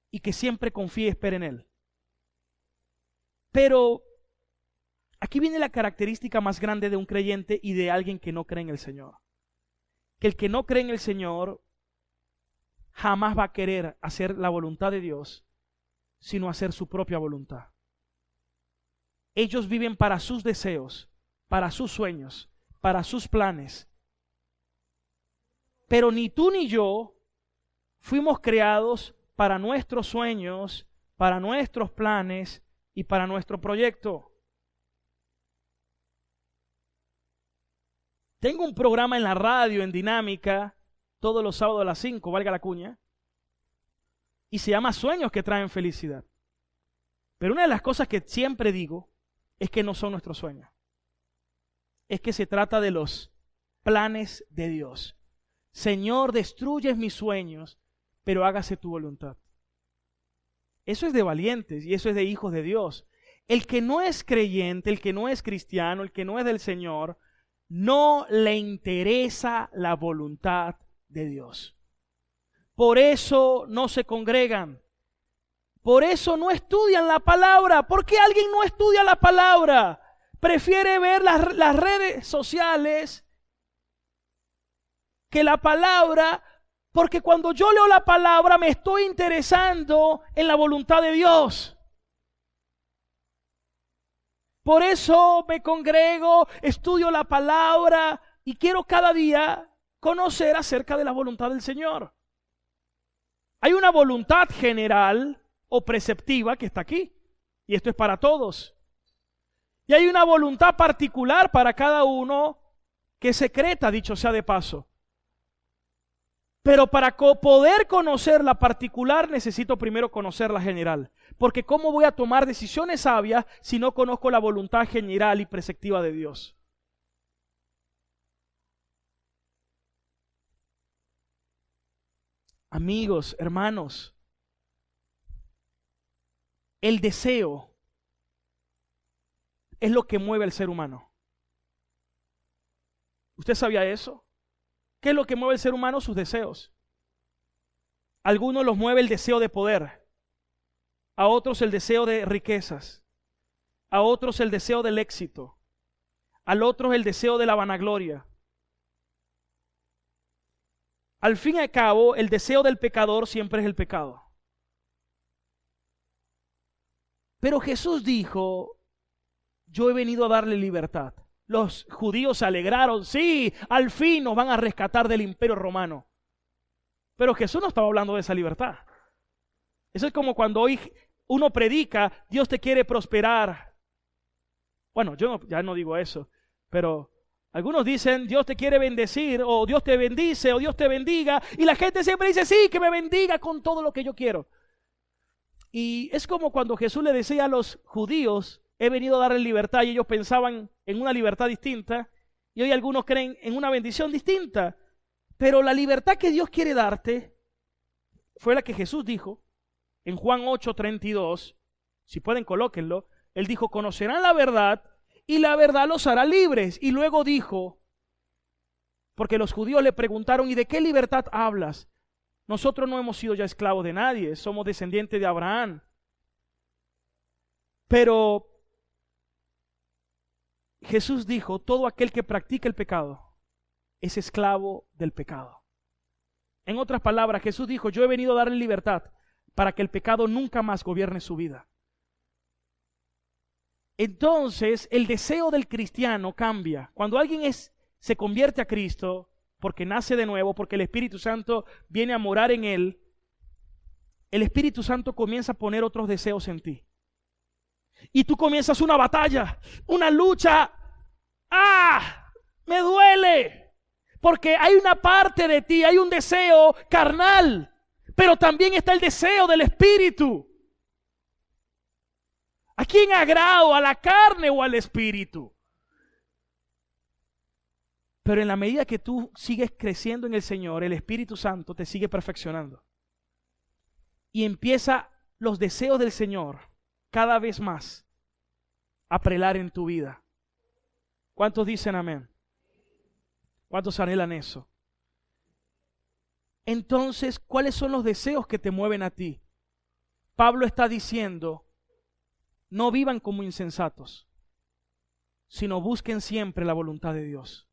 Y que siempre confíe y espere en Él. Pero aquí viene la característica más grande de un creyente y de alguien que no cree en el Señor. Que el que no cree en el Señor jamás va a querer hacer la voluntad de Dios, sino hacer su propia voluntad. Ellos viven para sus deseos, para sus sueños, para sus planes. Pero ni tú ni yo fuimos creados para nuestros sueños, para nuestros planes y para nuestro proyecto. Tengo un programa en la radio, en Dinámica, todos los sábados a las 5, valga la cuña, y se llama Sueños que traen felicidad. Pero una de las cosas que siempre digo es que no son nuestros sueños. Es que se trata de los planes de Dios. Señor, destruyes mis sueños, pero hágase tu voluntad. Eso es de valientes y eso es de hijos de Dios. El que no es creyente, el que no es cristiano, el que no es del Señor, no le interesa la voluntad de Dios. Por eso no se congregan. Por eso no estudian la palabra. ¿Por qué alguien no estudia la palabra? Prefiere ver las redes sociales que la palabra, porque cuando yo leo la palabra me estoy interesando en la voluntad de Dios. Por eso me congrego, estudio la palabra y quiero cada día conocer acerca de la voluntad del Señor. Hay una voluntad general o preceptiva que está aquí, y esto es para todos. Y hay una voluntad particular para cada uno que es secreta, dicho sea de paso. Pero para poder conocer la particular necesito primero conocer la general. Porque ¿cómo voy a tomar decisiones sabias si no conozco la voluntad general y preceptiva de Dios? Amigos, hermanos, el deseo es lo que mueve al ser humano. ¿Usted sabía eso? ¿Qué es lo que mueve al ser humano? Sus deseos. A algunos los mueve el deseo de poder, a otros el deseo de riquezas, a otros el deseo del éxito, al otro el deseo de la vanagloria. Al fin y al cabo, el deseo del pecador siempre es el pecado. Pero Jesús dijo, yo he venido a darle libertad. Los judíos se alegraron, sí, al fin nos van a rescatar del imperio romano. Pero Jesús no estaba hablando de esa libertad. Eso es como cuando hoy uno predica, Dios te quiere prosperar. Bueno, yo ya no digo eso, pero algunos dicen, Dios te quiere bendecir, o Dios te bendice, o Dios te bendiga, y la gente siempre dice, sí, que me bendiga con todo lo que yo quiero. Y es como cuando Jesús le decía a los judíos, he venido a darles libertad, y ellos pensaban en una libertad distinta, y hoy algunos creen en una bendición distinta. Pero la libertad que Dios quiere darte fue la que Jesús dijo en Juan 8:32. Si pueden, colóquenlo. Él dijo, conocerán la verdad y la verdad los hará libres. Y luego dijo, porque los judíos le preguntaron, ¿y de qué libertad hablas? Nosotros no hemos sido ya esclavos de nadie, somos descendientes de Abraham. Pero Jesús dijo, todo aquel que practica el pecado es esclavo del pecado. En otras palabras, Jesús dijo, yo he venido a darle libertad para que el pecado nunca más gobierne su vida. Entonces, el deseo del cristiano cambia. Cuando alguien se convierte a Cristo, porque nace de nuevo, porque el Espíritu Santo viene a morar en él, el Espíritu Santo comienza a poner otros deseos en ti. Y tú comienzas una batalla, una lucha. ¡Ah! ¡Me duele! Porque hay una parte de ti, hay un deseo carnal, pero también está el deseo del Espíritu. ¿A quién agrado? ¿A la carne o al Espíritu? Pero en la medida que tú sigues creciendo en el Señor, el Espíritu Santo te sigue perfeccionando. Y empieza los deseos del Señor cada vez más a prelar en tu vida. ¿Cuántos dicen amén? ¿Cuántos anhelan eso? Entonces, ¿cuáles son los deseos que te mueven a ti? Pablo está diciendo, no vivan como insensatos, sino busquen siempre la voluntad de Dios.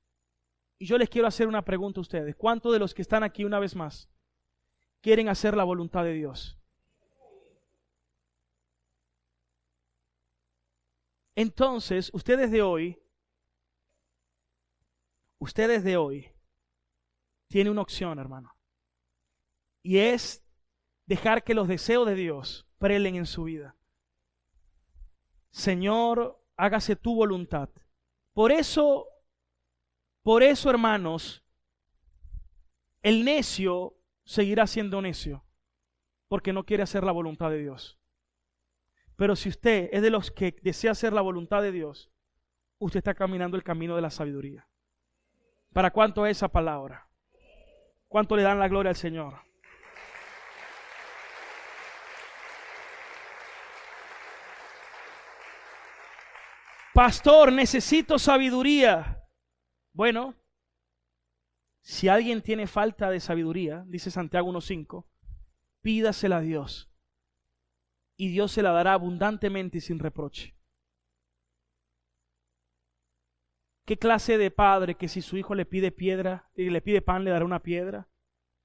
Y yo les quiero hacer una pregunta a ustedes. ¿Cuántos de los que están aquí una vez más quieren hacer la voluntad de Dios? Entonces, ustedes de hoy tienen una opción, hermano. Y es dejar que los deseos de Dios prelen en su vida. Señor, hágase tu voluntad. Por eso, hermanos, el necio seguirá siendo necio, porque no quiere hacer la voluntad de Dios. Pero si usted es de los que desea hacer la voluntad de Dios, usted está caminando el camino de la sabiduría. ¿Para cuánto es esa palabra? ¿Cuánto le dan la gloria al Señor? Pastor, necesito sabiduría. Bueno, si alguien tiene falta de sabiduría, dice Santiago 1:5, pídasela a Dios y Dios se la dará abundantemente y sin reproche. ¿Qué clase de padre que si su hijo le pide piedra y le pide pan le dará una piedra?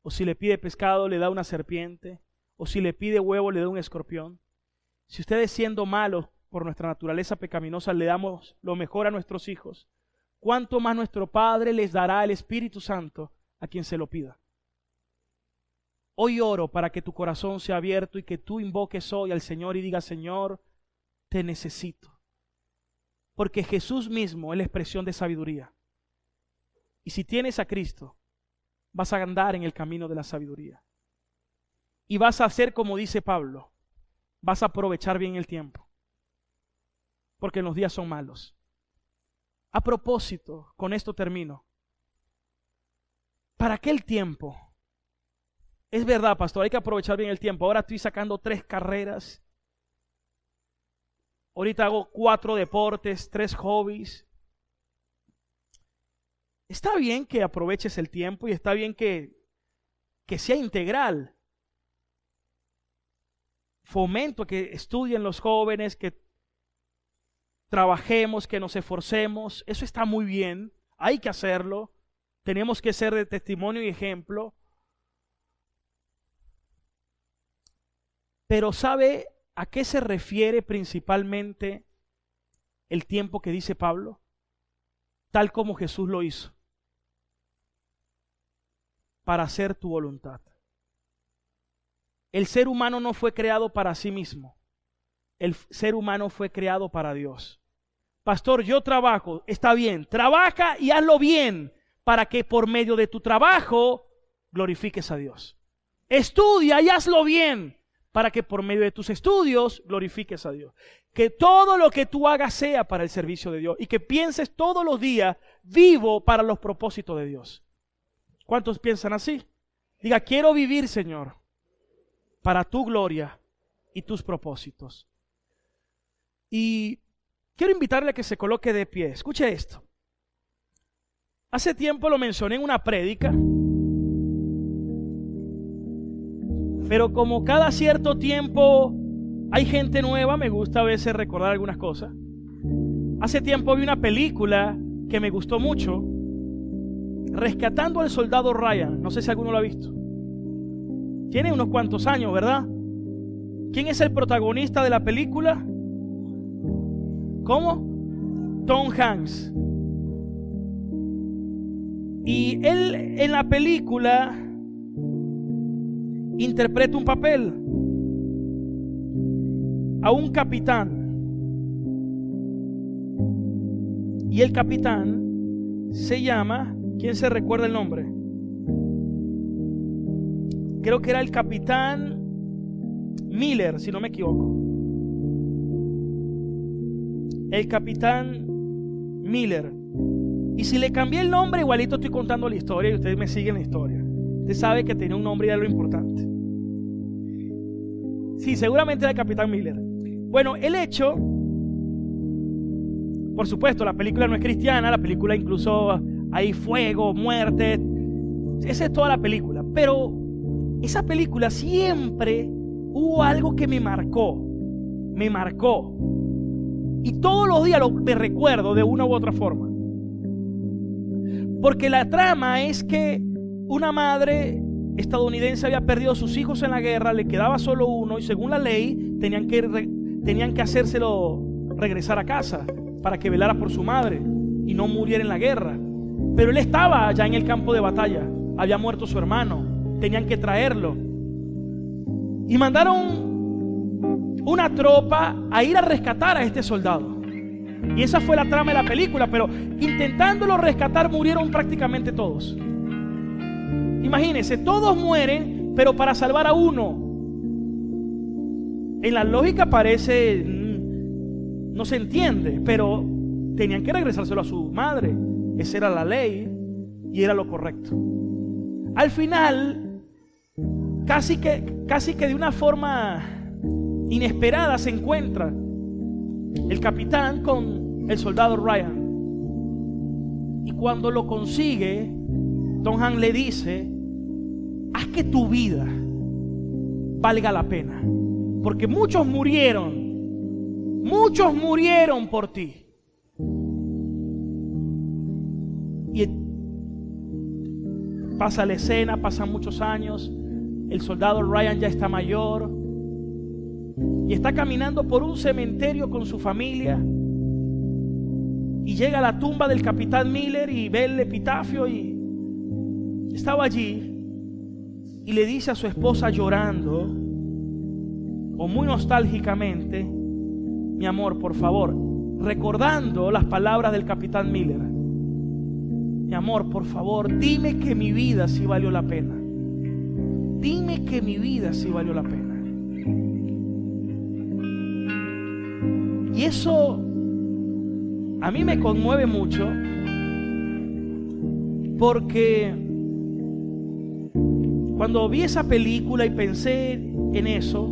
¿O si le pide pescado le da una serpiente? ¿O si le pide huevo le da un escorpión? Si ustedes, siendo malos por nuestra naturaleza pecaminosa, le damos lo mejor a nuestros hijos, ¿cuánto más nuestro Padre les dará el Espíritu Santo a quien se lo pida? Hoy oro para que tu corazón sea abierto y que tú invoques hoy al Señor y digas: Señor, te necesito. Porque Jesús mismo es la expresión de sabiduría. Y si tienes a Cristo, vas a andar en el camino de la sabiduría. Y vas a hacer como dice Pablo, vas a aprovechar bien el tiempo. Porque los días son malos. A propósito, con esto termino. ¿Para aquel tiempo? Es verdad, pastor, hay que aprovechar bien el tiempo. Ahora estoy sacando 3 carreras. Ahorita hago 4 deportes, 3 hobbies. Está bien que aproveches el tiempo y está bien que sea integral. Fomento que estudien los jóvenes, que trabajemos, que nos esforcemos. Eso está muy bien, hay que hacerlo. Tenemos que ser de testimonio y ejemplo. Pero ¿sabe a qué se refiere principalmente el tiempo que dice Pablo? Tal como Jesús lo hizo. Para hacer tu voluntad. El ser humano no fue creado para sí mismo. El ser humano fue creado para Dios. Pastor, yo trabajo. Está bien. Trabaja y hazlo bien para que por medio de tu trabajo glorifiques a Dios. Estudia y hazlo bien para que por medio de tus estudios glorifiques a Dios. Que todo lo que tú hagas sea para el servicio de Dios y que pienses todos los días: vivo para los propósitos de Dios. ¿Cuántos piensan así? Diga: quiero vivir, Señor, para tu gloria y tus propósitos. Y quiero invitarle a que se coloque de pie. Escuche esto. Hace tiempo lo mencioné en una prédica, pero como cada cierto tiempo hay gente nueva, me gusta a veces recordar algunas cosas. Hace tiempo vi una película que me gustó mucho, Rescatando al Soldado Ryan. No sé si alguno lo ha visto. Tiene unos cuantos años, ¿verdad? ¿Quién es el protagonista de la película? ¿Cómo? Tom Hanks. Y él en la película interpreta un papel a un capitán. Y el capitán se llama, ¿quién se recuerda el nombre? Creo que era el capitán Miller, si no me equivoco. El capitán Miller. Y si le cambié el nombre, igualito estoy contando la historia y ustedes me siguen la historia. Usted sabe que tenía un nombre y era lo importante. Sí, seguramente era el capitán Miller. Bueno, el hecho, por supuesto, la película no es cristiana, la película incluso hay fuego, muerte. Esa es toda la película. Pero esa película siempre hubo algo que me marcó. Me marcó. Y todos los días me recuerdo de una u otra forma. Porque la trama es que una madre estadounidense había perdido a sus hijos en la guerra, le quedaba solo uno y según la ley tenían que hacérselo regresar a casa para que velara por su madre y no muriera en la guerra. Pero él estaba ya en el campo de batalla, había muerto su hermano, tenían que traerlo. Y mandaron una tropa a ir a rescatar a este soldado. Y esa fue la trama de la película, pero intentándolo rescatar murieron prácticamente todos. Imagínense, todos mueren, pero para salvar a uno. En la lógica parece, no se entiende, pero tenían que regresárselo a su madre. Esa era la ley y era lo correcto. Al final, casi que de una forma inesperada se encuentra el capitán con el soldado Ryan. Y cuando lo consigue, Tom Hanks le dice: haz que tu vida valga la pena, porque muchos murieron por ti. Y pasa la escena, pasan muchos años, el soldado Ryan ya está mayor y está caminando por un cementerio con su familia y llega a la tumba del capitán Miller y ve el epitafio y estaba allí y le dice a su esposa llorando o muy nostálgicamente: mi amor, por favor, recordando las palabras del capitán Miller, mi amor, por favor, dime que mi vida sí valió la pena. Dime que mi vida sí valió la pena. Y eso a mí me conmueve mucho, porque cuando vi esa película y pensé en eso,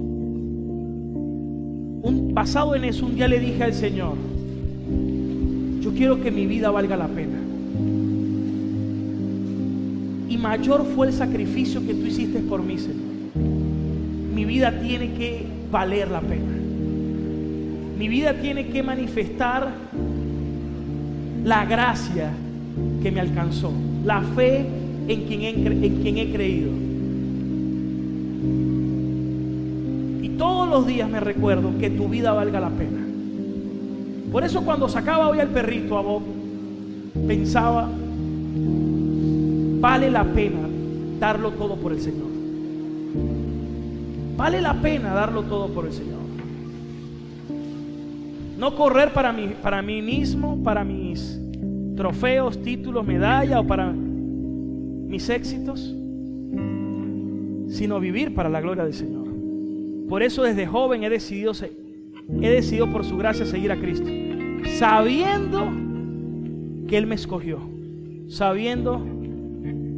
basado en eso, un día le dije al Señor: yo quiero que mi vida valga la pena. Y mayor fue el sacrificio que tú hiciste por mí, Señor. Mi vida tiene que valer la pena. Mi vida tiene que manifestar la gracia que me alcanzó, la fe en quien he creído. Y todos los días me recuerdo que tu vida valga la pena. Por eso cuando sacaba hoy al perrito a Bob, pensaba: vale la pena darlo todo por el Señor. Vale la pena darlo todo por el Señor. No correr para mí mismo, para mis trofeos, títulos, medallas o para mis éxitos, sino vivir para la gloria del Señor. Por eso desde joven he decidido por su gracia seguir a Cristo, sabiendo que Él me escogió, sabiendo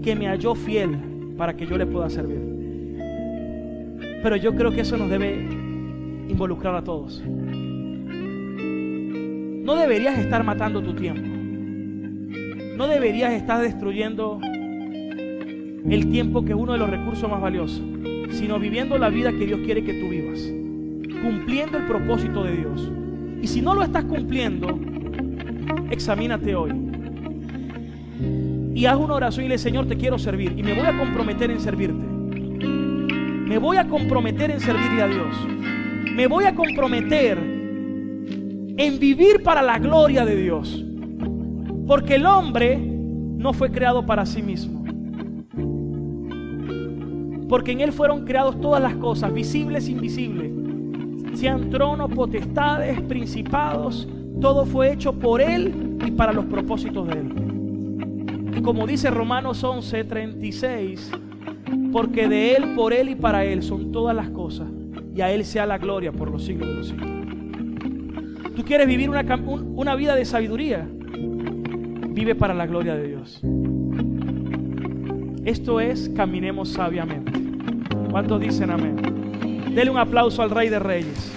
que me halló fiel para que yo le pueda servir. Pero yo creo que eso nos debe involucrar a todos. No deberías estar matando tu tiempo. No deberías estar destruyendo el tiempo, que es uno de los recursos más valiosos, sino viviendo la vida que Dios quiere que tú vivas, cumpliendo el propósito de Dios. Y si no lo estás cumpliendo, examínate hoy y haz una oración y dile: Señor, te quiero servir y me voy a comprometer en servirte. Me voy a comprometer en servirle a Dios. Me voy a comprometer en vivir para la gloria de Dios, porque el hombre no fue creado para sí mismo, porque en Él fueron creados todas las cosas, visibles e invisibles, sean tronos, potestades, principados. Todo fue hecho por Él y para los propósitos de Él. Y como dice Romanos 11:36, porque de Él, por Él y para Él son todas las cosas, y a Él sea la gloria por los siglos de los siglos. ¿Tú quieres vivir una vida de sabiduría? Vive para la gloria de Dios. Esto es Caminemos Sabiamente. ¿Cuántos dicen amén? Dele un aplauso al Rey de Reyes.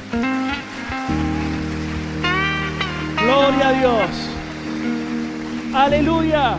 Gloria a Dios. Aleluya.